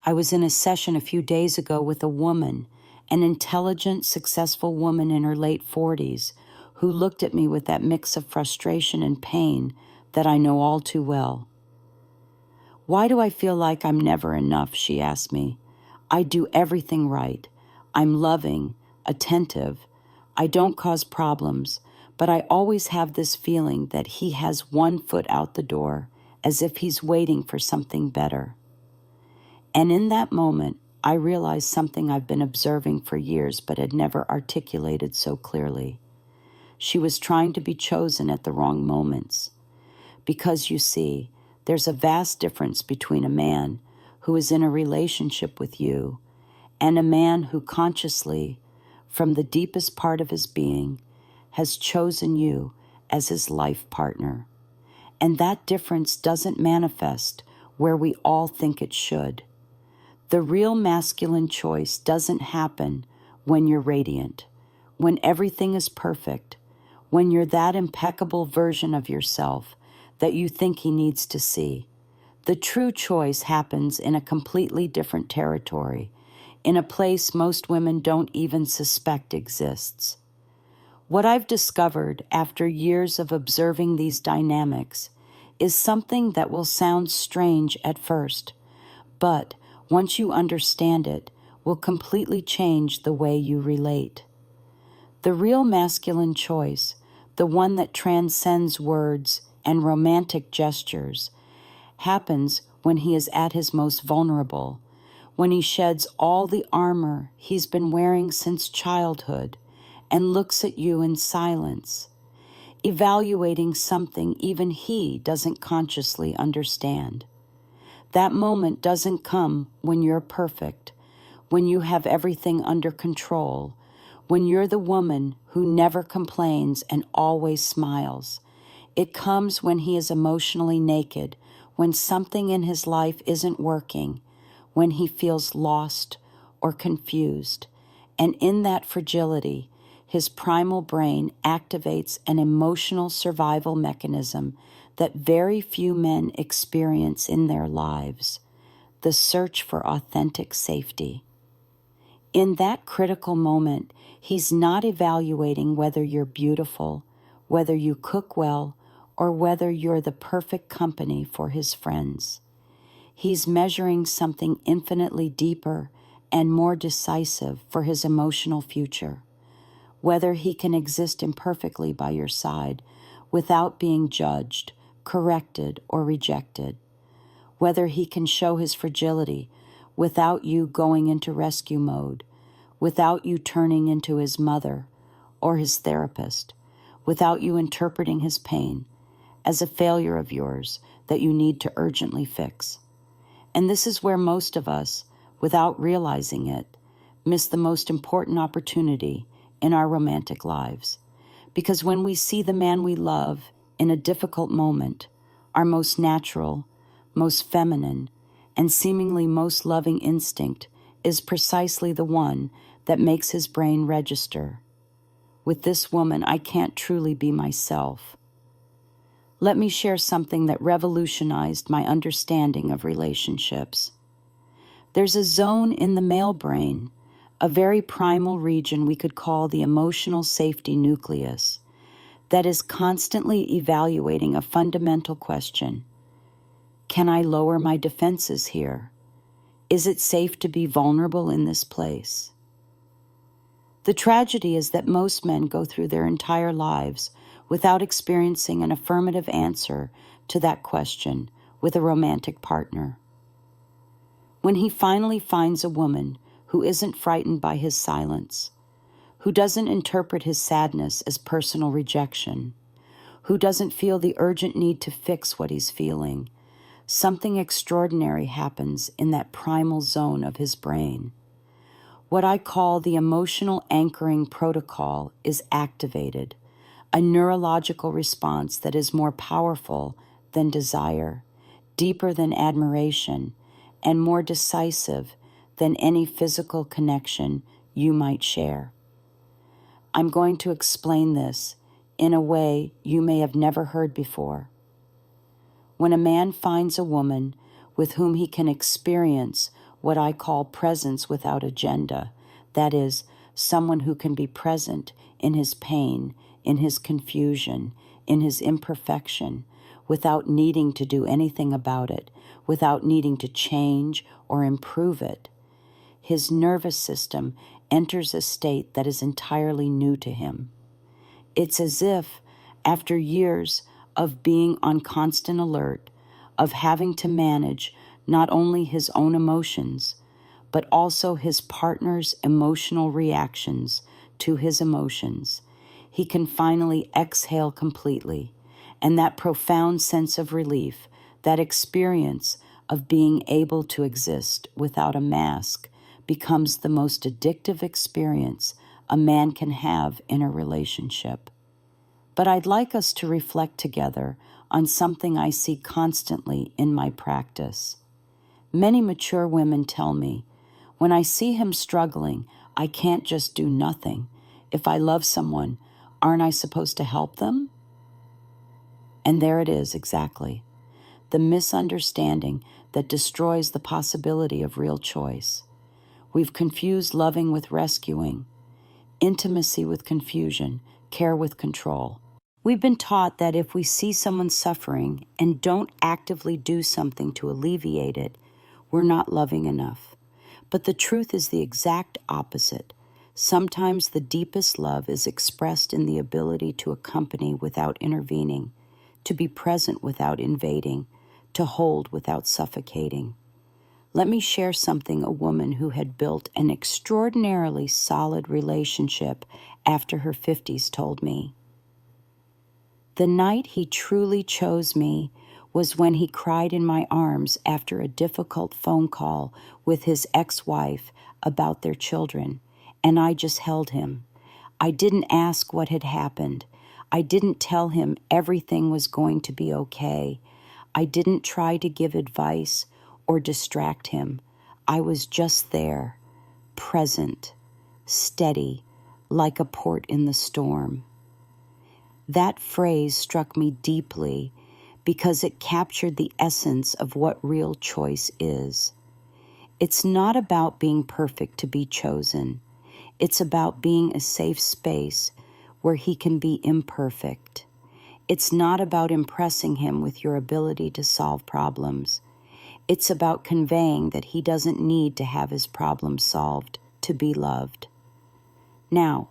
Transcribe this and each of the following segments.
I was in a session a few days ago with a woman, an intelligent, successful woman in her late 40s, who looked at me with that mix of frustration and pain that I know all too well. "Why do I feel like I'm never enough?" she asked me. "I do everything right. I'm loving, attentive. I don't cause problems, but I always have this feeling that he has one foot out the door, as if he's waiting for something better." And in that moment, I realized something I've been observing for years but had never articulated so clearly. She was trying to be chosen at the wrong moments. Because, you see, there's a vast difference between a man who is in a relationship with you and a man who consciously, from the deepest part of his being, has chosen you as his life partner. And that difference doesn't manifest where we all think it should. The real masculine choice doesn't happen when you're radiant, when everything is perfect, when you're that impeccable version of yourself that you think he needs to see. The true choice happens in a completely different territory, in a place most women don't even suspect exists. What I've discovered after years of observing these dynamics is something that will sound strange at first, but once you understand it, will completely change the way you relate. The real masculine choice, the one that transcends words and romantic gestures, happens when he is at his most vulnerable, when he sheds all the armor he's been wearing since childhood and looks at you in silence, evaluating something even he doesn't consciously understand. That moment doesn't come when you're perfect, when you have everything under control, when you're the woman who never complains and always smiles. It comes when he is emotionally naked, when something in his life isn't working, when he feels lost or confused. And in that fragility, his primal brain activates an emotional survival mechanism that very few men experience in their lives, the search for authentic safety. In that critical moment, he's not evaluating whether you're beautiful, whether you cook well, or whether you're the perfect company for his friends. He's measuring something infinitely deeper and more decisive for his emotional future, whether he can exist imperfectly by your side without being judged, corrected, or rejected, whether he can show his fragility without you going into rescue mode, without you turning into his mother or his therapist, without you interpreting his pain as a failure of yours that you need to urgently fix. And this is where most of us, without realizing it, miss the most important opportunity in our romantic lives. Because when we see the man we love in a difficult moment, our most natural, most feminine, and seemingly most loving instinct is precisely the one that makes his brain register. With this woman, I can't truly be myself. Let me share something that revolutionized my understanding of relationships. There's a zone in the male brain, a very primal region we could call the emotional safety nucleus, that is constantly evaluating a fundamental question. Can I lower my defenses here? Is it safe to be vulnerable in this place? The tragedy is that most men go through their entire lives without experiencing an affirmative answer to that question with a romantic partner. When he finally finds a woman who isn't frightened by his silence, who doesn't interpret his sadness as personal rejection, who doesn't feel the urgent need to fix what he's feeling, something extraordinary happens in that primal zone of his brain. What I call the emotional anchoring protocol is activated, a neurological response that is more powerful than desire, deeper than admiration, and more decisive than any physical connection you might share. I'm going to explain this in a way you may have never heard before. When a man finds a woman with whom he can experience what I call presence without agenda. That is, someone who can be present in his pain, in his confusion, in his imperfection, without needing to do anything about it, without needing to change or improve it. His nervous system enters a state that is entirely new to him. It's as if, after years of being on constant alert, of having to manage not only his own emotions, but also his partner's emotional reactions to his emotions, he can finally exhale completely, and that profound sense of relief, that experience of being able to exist without a mask, becomes the most addictive experience a man can have in a relationship. But I'd like us to reflect together on something I see constantly in my practice. Many mature women tell me, when I see him struggling, I can't just do nothing. If I love someone, aren't I supposed to help them? And there it is, exactly. The misunderstanding that destroys the possibility of real choice. We've confused loving with rescuing, intimacy with confusion, care with control. We've been taught that if we see someone suffering and don't actively do something to alleviate it, we're not loving enough. But the truth is the exact opposite. Sometimes the deepest love is expressed in the ability to accompany without intervening, to be present without invading, to hold without suffocating. Let me share something a woman who had built an extraordinarily solid relationship after her 50s told me. The night he truly chose me was when he cried in my arms after a difficult phone call with his ex-wife about their children, and I just held him. I didn't ask what had happened. I didn't tell him everything was going to be okay. I didn't try to give advice or distract him. I was just there, present, steady, like a port in the storm. That phrase struck me deeply because it captured the essence of what real choice is. It's not about being perfect to be chosen. It's about being a safe space where he can be imperfect. It's not about impressing him with your ability to solve problems. It's about conveying that he doesn't need to have his problems solved to be loved. Now,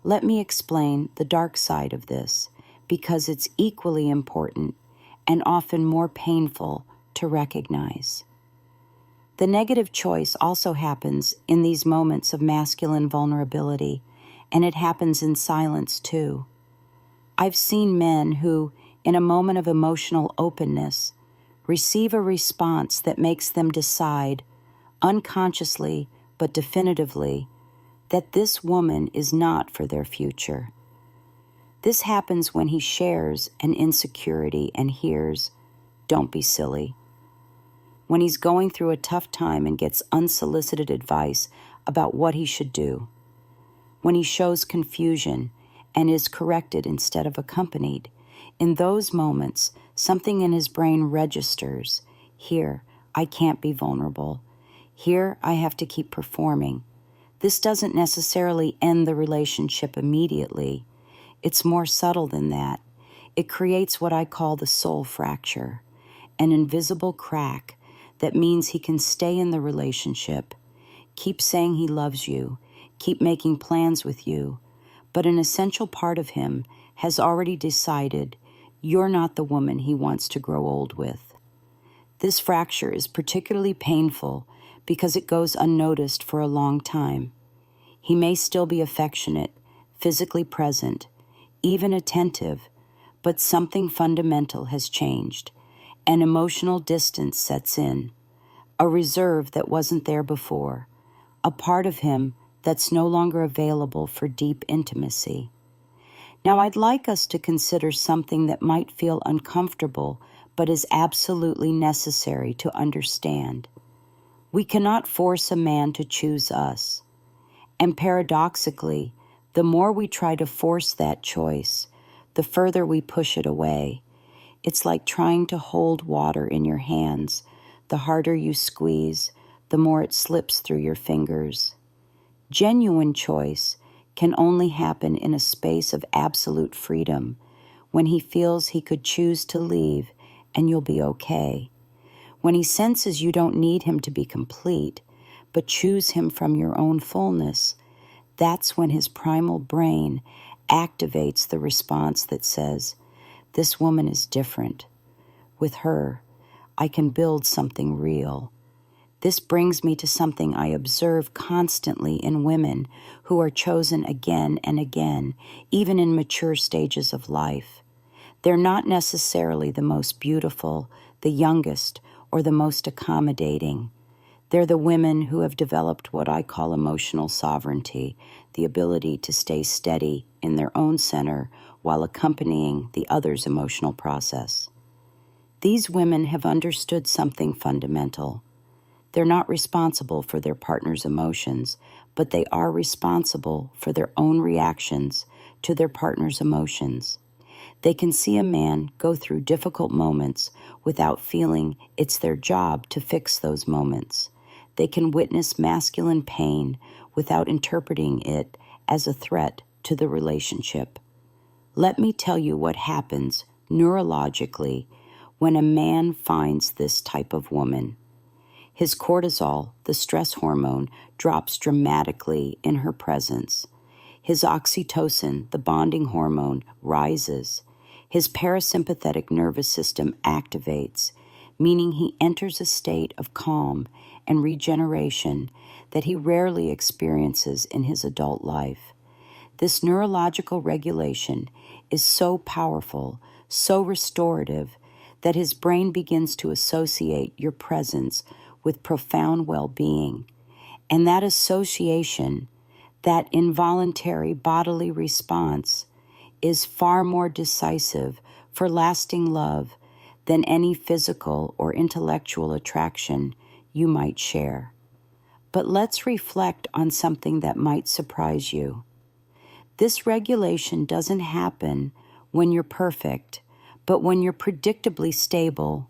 let me explain the dark side of this, because it's equally important and often more painful to recognize. The negative choice also happens in these moments of masculine vulnerability, and it happens in silence too. I've seen men who, in a moment of emotional openness, receive a response that makes them decide, unconsciously but definitively, that this woman is not for their future. This happens when he shares an insecurity and hears, "Don't be silly." When he's going through a tough time and gets unsolicited advice about what he should do. When he shows confusion and is corrected instead of accompanied. In those moments, something in his brain registers. Here, I can't be vulnerable. Here, I have to keep performing. This doesn't necessarily end the relationship immediately. It's more subtle than that. It creates what I call the soul fracture, an invisible crack that means he can stay in the relationship, keep saying he loves you, keep making plans with you, but an essential part of him has already decided you're not the woman he wants to grow old with. This fracture is particularly painful because it goes unnoticed for a long time. He may still be affectionate, physically present, even attentive, but something fundamental has changed. An emotional distance sets in, a reserve that wasn't there before, a part of him that's no longer available for deep intimacy. Now, I'd like us to consider something that might feel uncomfortable, but is absolutely necessary to understand. We cannot force a man to choose us. And paradoxically, the more we try to force that choice, the further we push it away. It's like trying to hold water in your hands. The harder you squeeze, the more it slips through your fingers. Genuine choice can only happen in a space of absolute freedom, when he feels he could choose to leave and you'll be okay. When he senses you don't need him to be complete, but choose him from your own fullness, that's when his primal brain activates the response that says, "This woman is different. With her, I can build something real." This brings me to something I observe constantly in women who are chosen again and again, even in mature stages of life. They're not necessarily the most beautiful, the youngest, or the most accommodating. They're the women who have developed what I call emotional sovereignty, the ability to stay steady in their own center while accompanying the other's emotional process. These women have understood something fundamental. They're not responsible for their partner's emotions, but they are responsible for their own reactions to their partner's emotions. They can see a man go through difficult moments without feeling it's their job to fix those moments. They can witness masculine pain without interpreting it as a threat to the relationship. Let me tell you what happens neurologically when a man finds this type of woman. His cortisol, the stress hormone, drops dramatically in her presence. His oxytocin, the bonding hormone, rises. His parasympathetic nervous system activates, meaning he enters a state of calm and regeneration that he rarely experiences in his adult life. This neurological regulation is so powerful, so restorative, that his brain begins to associate your presence with profound well-being. And that association, that involuntary bodily response, is far more decisive for lasting love than any physical or intellectual attraction you might share. But let's reflect on something that might surprise you. This regulation doesn't happen when you're perfect, but when you're predictably stable,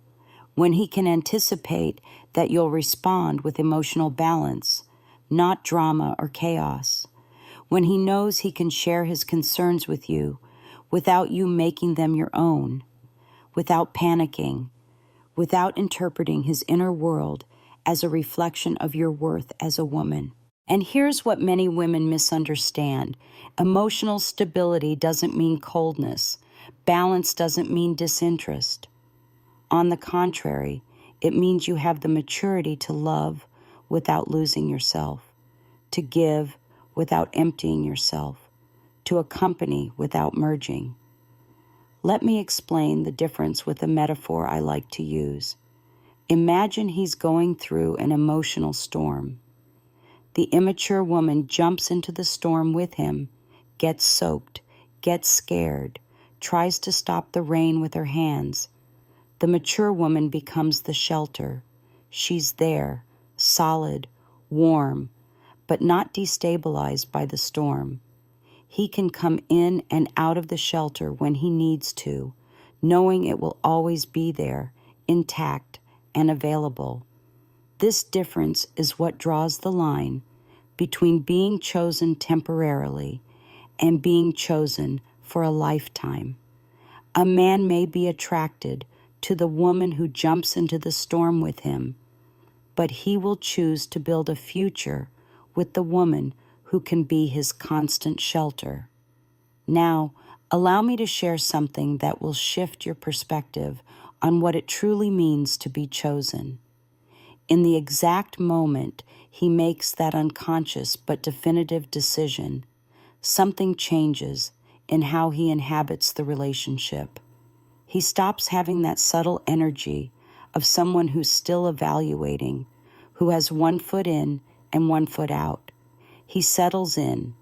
when he can anticipate that you'll respond with emotional balance, not drama or chaos, when he knows he can share his concerns with you without you making them your own, without panicking, without interpreting his inner world as a reflection of your worth as a woman. And here's what many women misunderstand. Emotional stability doesn't mean coldness. Balance doesn't mean disinterest. On the contrary, it means you have the maturity to love without losing yourself, to give without emptying yourself, to accompany without merging. Let me explain the difference with a metaphor I like to use. Imagine he's going through an emotional storm. The immature woman jumps into the storm with him, gets soaked, gets scared, tries to stop the rain with her hands. The mature woman becomes the shelter. She's there, solid, warm, but not destabilized by the storm. He can come in and out of the shelter when he needs to, knowing it will always be there, intact and available. This difference is what draws the line between being chosen temporarily and being chosen for a lifetime. A man may be attracted to the woman who jumps into the storm with him, but he will choose to build a future with the woman who can be his constant shelter. Now, allow me to share something that will shift your perspective on what it truly means to be chosen. In the exact moment he makes that unconscious but definitive decision, something changes in how he inhabits the relationship. He stops having that subtle energy of someone who's still evaluating, who has one foot in and one foot out. He settles in,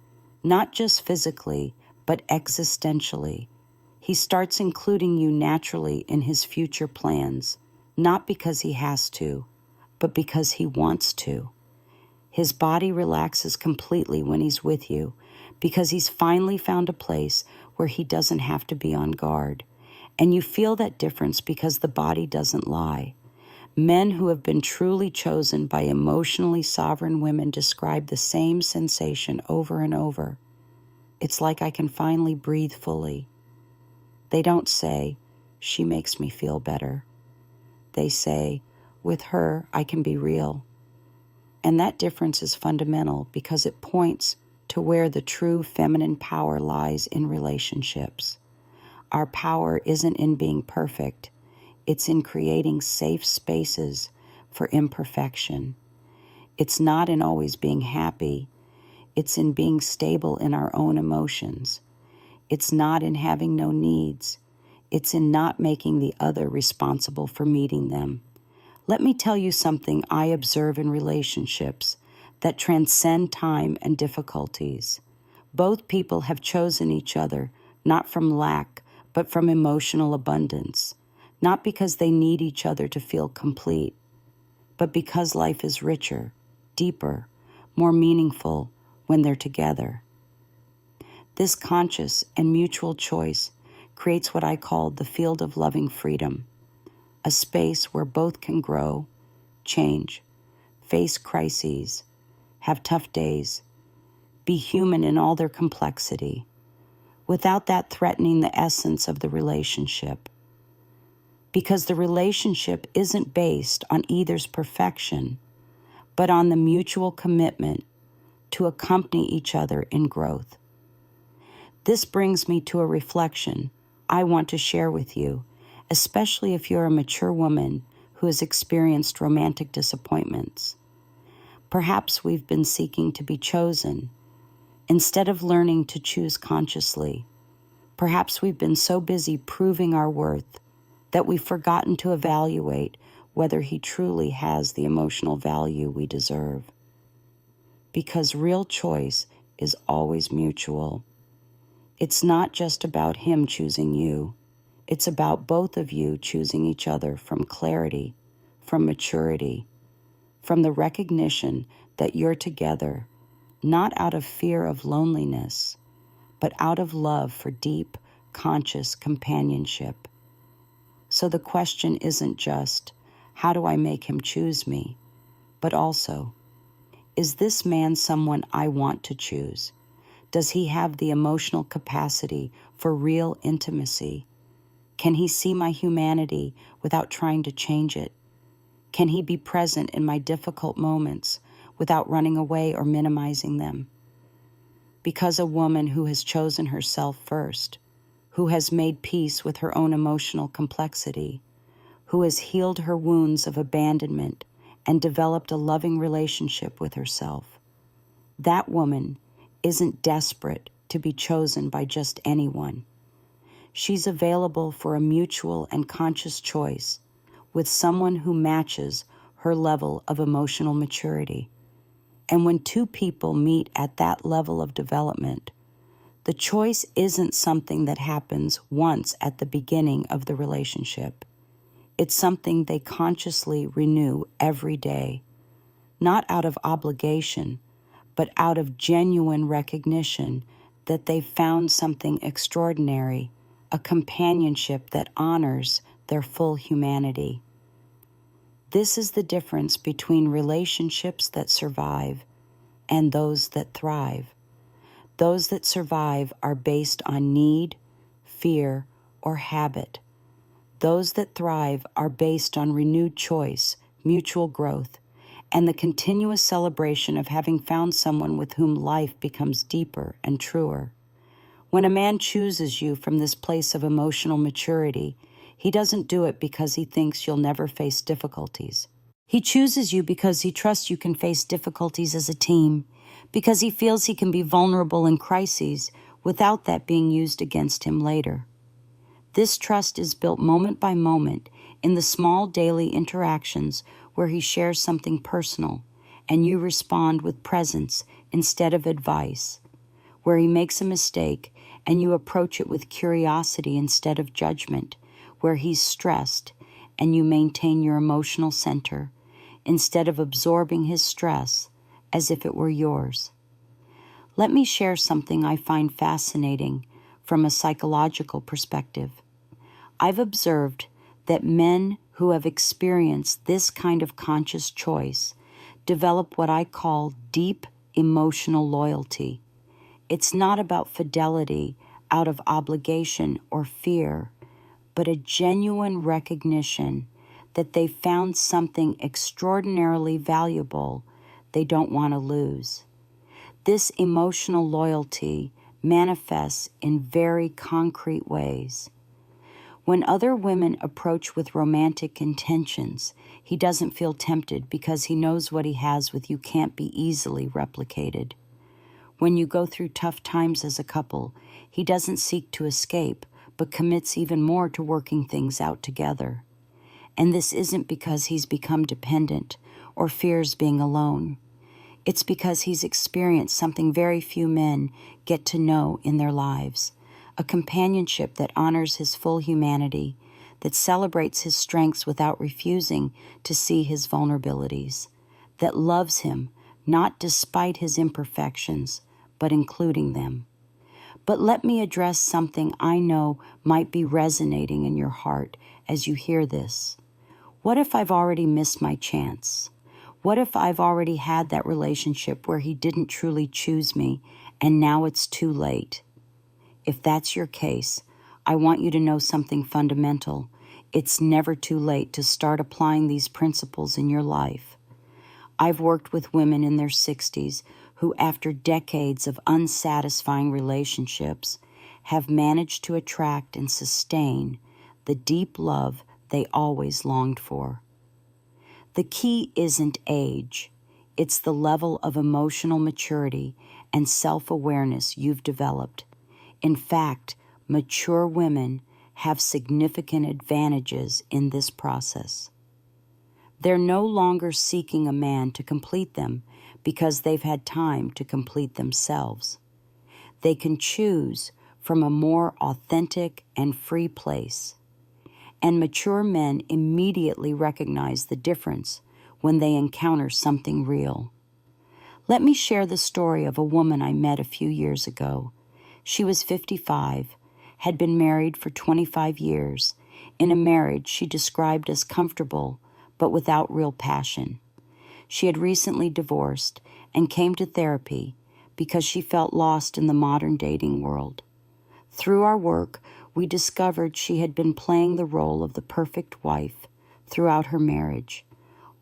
not just physically, but existentially. He starts including you naturally in his future plans, not because he has to, but because he wants to. His body relaxes completely when he's with you, because he's finally found a place where he doesn't have to be on guard. And you feel that difference because the body doesn't lie. Men who have been truly chosen by emotionally sovereign women describe the same sensation over and over. It's like I can finally breathe fully. They don't say, "She makes me feel better." They say, "With her, I can be real." And that difference is fundamental because it points to where the true feminine power lies in relationships. Our power isn't in being perfect. It's in creating safe spaces for imperfection. It's not in always being happy. It's in being stable in our own emotions. It's not in having no needs. It's in not making the other responsible for meeting them. Let me tell you something I observe in relationships that transcend time and difficulties. Both people have chosen each other, not from lack, but from emotional abundance. Not because they need each other to feel complete, but because life is richer, deeper, more meaningful when they're together. This conscious and mutual choice creates what I call the field of loving freedom, a space where both can grow, change, face crises, have tough days, be human in all their complexity, without that threatening the essence of the relationship. Because the relationship isn't based on either's perfection, but on the mutual commitment to accompany each other in growth. This brings me to a reflection I want to share with you, especially if you're a mature woman who has experienced romantic disappointments. Perhaps we've been seeking to be chosen instead of learning to choose consciously. Perhaps we've been so busy proving our worth that we've forgotten to evaluate whether he truly has the emotional value we deserve. Because real choice is always mutual. It's not just about him choosing you. It's about both of you choosing each other from clarity, from maturity, from the recognition that you're together, not out of fear of loneliness, but out of love for deep, conscious companionship. So the question isn't just, how do I make him choose me? But also, is this man someone I want to choose? Does he have the emotional capacity for real intimacy? Can he see my humanity without trying to change it? Can he be present in my difficult moments without running away or minimizing them? Because a woman who has chosen herself first, who has made peace with her own emotional complexity, who has healed her wounds of abandonment and developed a loving relationship with herself, that woman isn't desperate to be chosen by just anyone. She's available for a mutual and conscious choice with someone who matches her level of emotional maturity. And when two people meet at that level of development, the choice isn't something that happens once at the beginning of the relationship. It's something they consciously renew every day, not out of obligation, but out of genuine recognition that they've found something extraordinary, a companionship that honors their full humanity. This is the difference between relationships that survive and those that thrive. Those that survive are based on need, fear, or habit. Those that thrive are based on renewed choice, mutual growth, and the continuous celebration of having found someone with whom life becomes deeper and truer. When a man chooses you from this place of emotional maturity, he doesn't do it because he thinks you'll never face difficulties. He chooses you because he trusts you can face difficulties as a team, because he feels he can be vulnerable in crises without that being used against him later. This trust is built moment by moment in the small daily interactions where he shares something personal and you respond with presence instead of advice, where he makes a mistake and you approach it with curiosity instead of judgment, where he's stressed and you maintain your emotional center instead of absorbing his stress as if it were yours. Let me share something I find fascinating from a psychological perspective. I've observed that men who have experienced this kind of conscious choice develop what I call deep emotional loyalty. It's not about fidelity out of obligation or fear, but a genuine recognition that they found something extraordinarily valuable they don't want to lose. This emotional loyalty manifests in very concrete ways. When other women approach with romantic intentions, he doesn't feel tempted because he knows what he has with you can't be easily replicated. When you go through tough times as a couple, he doesn't seek to escape, but commits even more to working things out together. And this isn't because he's become dependent or fears being alone. It's because he's experienced something very few men get to know in their lives. A companionship that honors his full humanity, that celebrates his strengths without refusing to see his vulnerabilities, that loves him not despite his imperfections, but including them. But let me address something I know might be resonating in your heart as you hear this. What if I've already missed my chance? What if I've already had that relationship where he didn't truly choose me and now it's too late? If that's your case, I want you to know something fundamental. It's never too late to start applying these principles in your life. I've worked with women in their 60s who, after decades of unsatisfying relationships, have managed to attract and sustain the deep love they always longed for. The key isn't age. It's the level of emotional maturity and self-awareness you've developed. In fact, mature women have significant advantages in this process. They're no longer seeking a man to complete them because they've had time to complete themselves. They can choose from a more authentic and free place. And mature men immediately recognize the difference when they encounter something real. Let me share the story of a woman I met a few years ago. She was 55, had been married for 25 years, in a marriage she described as comfortable, but without real passion. She had recently divorced and came to therapy because she felt lost in the modern dating world. Through our work, we discovered she had been playing the role of the perfect wife throughout her marriage,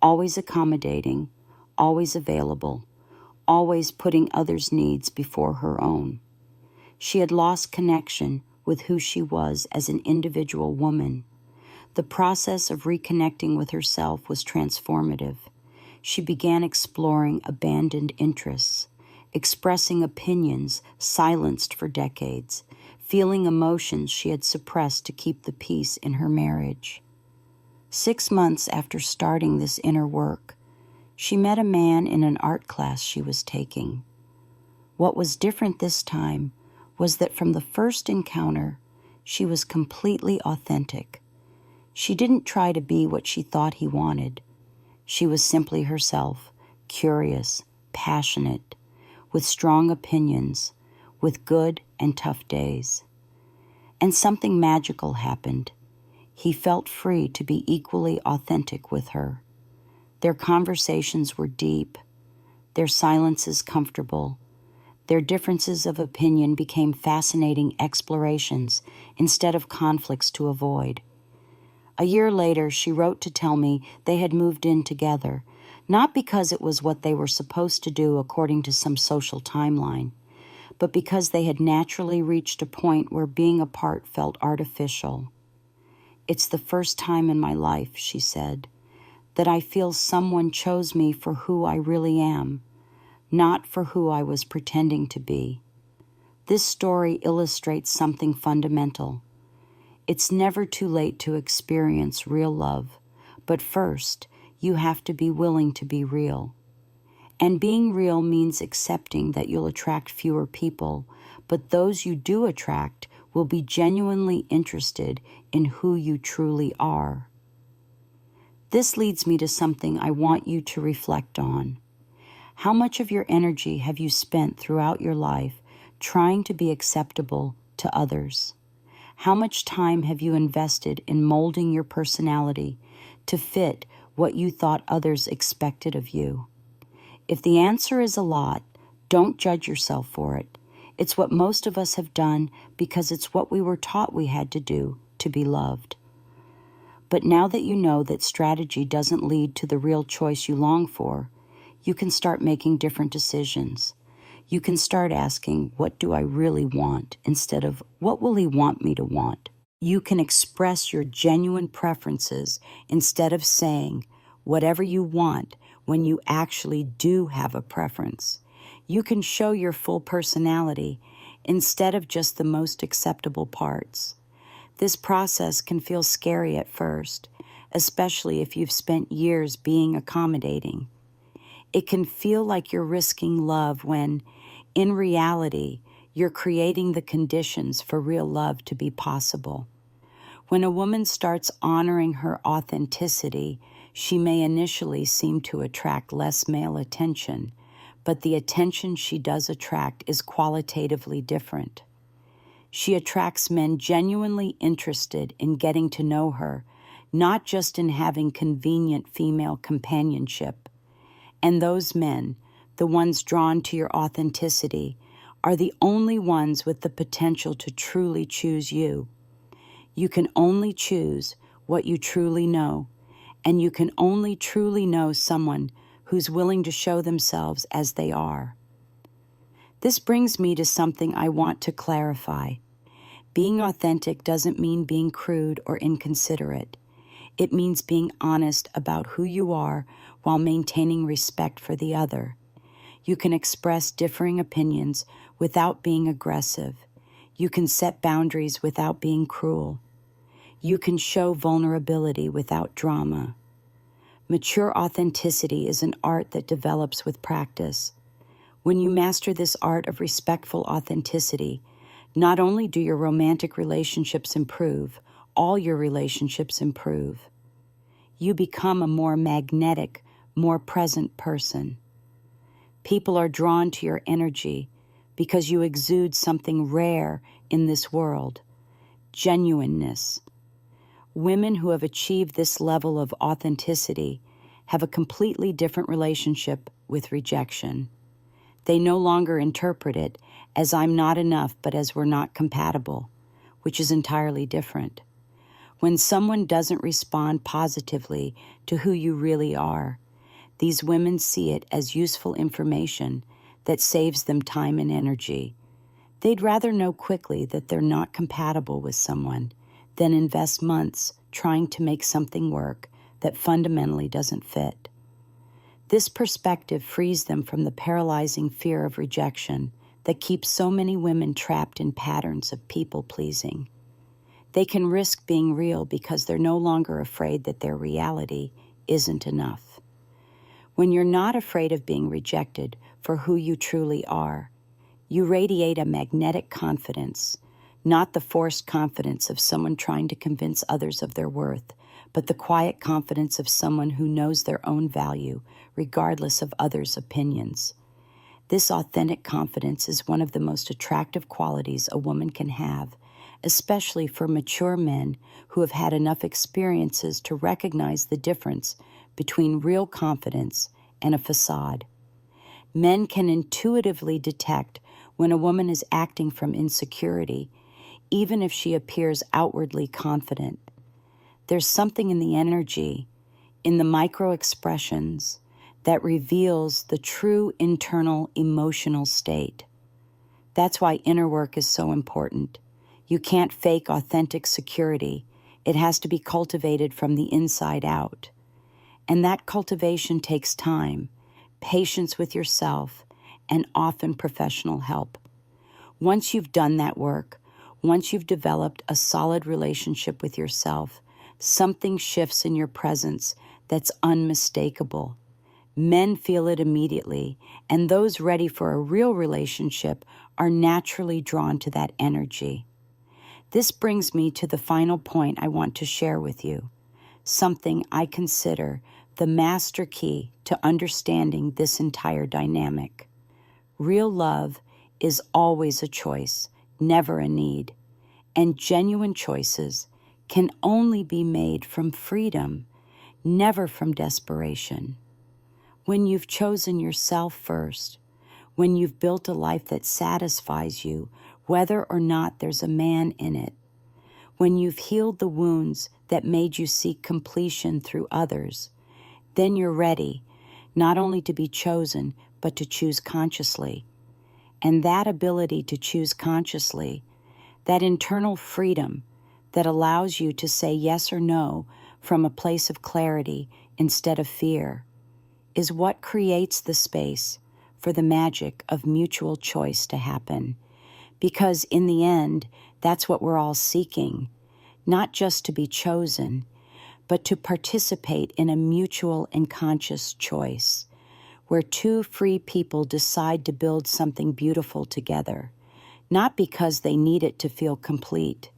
always accommodating, always available, always putting others' needs before her own. She had lost connection with who she was as an individual woman. The process of reconnecting with herself was transformative. She began exploring abandoned interests, expressing opinions silenced for decades, feeling emotions she had suppressed to keep the peace in her marriage. 6 months after starting this inner work, she met a man in an art class she was taking. What was different this time was that from the first encounter, she was completely authentic. She didn't try to be what she thought he wanted. She was simply herself, curious, passionate, with strong opinions, with good and tough days. And something magical happened. He felt free to be equally authentic with her. Their conversations were deep, their silences comfortable. Their differences of opinion became fascinating explorations instead of conflicts to avoid. A year later, she wrote to tell me they had moved in together, not because it was what they were supposed to do according to some social timeline, but because they had naturally reached a point where being apart felt artificial. "It's the first time in my life," she said, "that I feel someone chose me for who I really am, not for who I was pretending to be." This story illustrates something fundamental. It's never too late to experience real love, but first, you have to be willing to be real. And being real means accepting that you'll attract fewer people, but those you do attract will be genuinely interested in who you truly are. This leads me to something I want you to reflect on. How much of your energy have you spent throughout your life trying to be acceptable to others? How much time have you invested in molding your personality to fit what you thought others expected of you? If the answer is a lot, don't judge yourself for it. It's what most of us have done because it's what we were taught we had to do to be loved. But now that you know that strategy doesn't lead to the real choice you long for, you can start making different decisions. You can start asking, what do I really want, instead of what will he want me to want? You can express your genuine preferences instead of saying whatever you want when you actually do have a preference. You can show your full personality instead of just the most acceptable parts. This process can feel scary at first, especially if you've spent years being accommodating. It can feel like you're risking love when, in reality, you're creating the conditions for real love to be possible. When a woman starts honoring her authenticity, she may initially seem to attract less male attention, but the attention she does attract is qualitatively different. She attracts men genuinely interested in getting to know her, not just in having convenient female companionship. And those men, the ones drawn to your authenticity, are the only ones with the potential to truly choose you. You can only choose what you truly know, and you can only truly know someone who's willing to show themselves as they are. This brings me to something I want to clarify. Being authentic doesn't mean being crude or inconsiderate. It means being honest about who you are while maintaining respect for the other. You can express differing opinions without being aggressive. You can set boundaries without being cruel. You can show vulnerability without drama. Mature authenticity is an art that develops with practice. When you master this art of respectful authenticity, not only do your romantic relationships improve, all your relationships improve. You become a more magnetic, more present person. People are drawn to your energy because you exude something rare in this world: genuineness. Women who have achieved this level of authenticity have a completely different relationship with rejection. They no longer interpret it as I'm not enough, but as we're not compatible, which is entirely different. When someone doesn't respond positively to who you really are, these women see it as useful information that saves them time and energy. They'd rather know quickly that they're not compatible with someone than invest months trying to make something work that fundamentally doesn't fit. This perspective frees them from the paralyzing fear of rejection that keeps so many women trapped in patterns of people-pleasing. They can risk being real because they're no longer afraid that their reality isn't enough. When you're not afraid of being rejected for who you truly are, you radiate a magnetic confidence, not the forced confidence of someone trying to convince others of their worth, but the quiet confidence of someone who knows their own value, regardless of others' opinions. This authentic confidence is one of the most attractive qualities a woman can have, especially for mature men who have had enough experiences to recognize the difference between real confidence and a facade. Men can intuitively detect when a woman is acting from insecurity, even if she appears outwardly confident. There's something in the energy, in the micro expressions, that reveals the true internal emotional state. That's why inner work is so important. You can't fake authentic security. It has to be cultivated from the inside out. And that cultivation takes time, patience with yourself, and often professional help. Once you've done that work, once you've developed a solid relationship with yourself, something shifts in your presence that's unmistakable. Men feel it immediately, and those ready for a real relationship are naturally drawn to that energy. This brings me to the final point I want to share with you, something I consider the master key to understanding this entire dynamic. Real love is always a choice, never a need, and genuine choices can only be made from freedom, never from desperation. When you've chosen yourself first, when you've built a life that satisfies you, whether or not there's a man in it, when you've healed the wounds that made you seek completion through others, then you're ready not only to be chosen, but to choose consciously. And that ability to choose consciously, that internal freedom that allows you to say yes or no from a place of clarity instead of fear, is what creates the space for the magic of mutual choice to happen. Because in the end, that's what we're all seeking, not just to be chosen, but to participate in a mutual and conscious choice, where two free people decide to build something beautiful together, not because they need it to feel complete,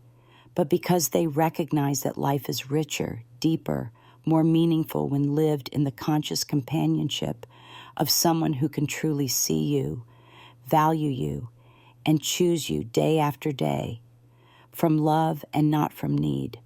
but because they recognize that life is richer, deeper, more meaningful when lived in the conscious companionship of someone who can truly see you, value you, and choose you day after day, from love and not from need.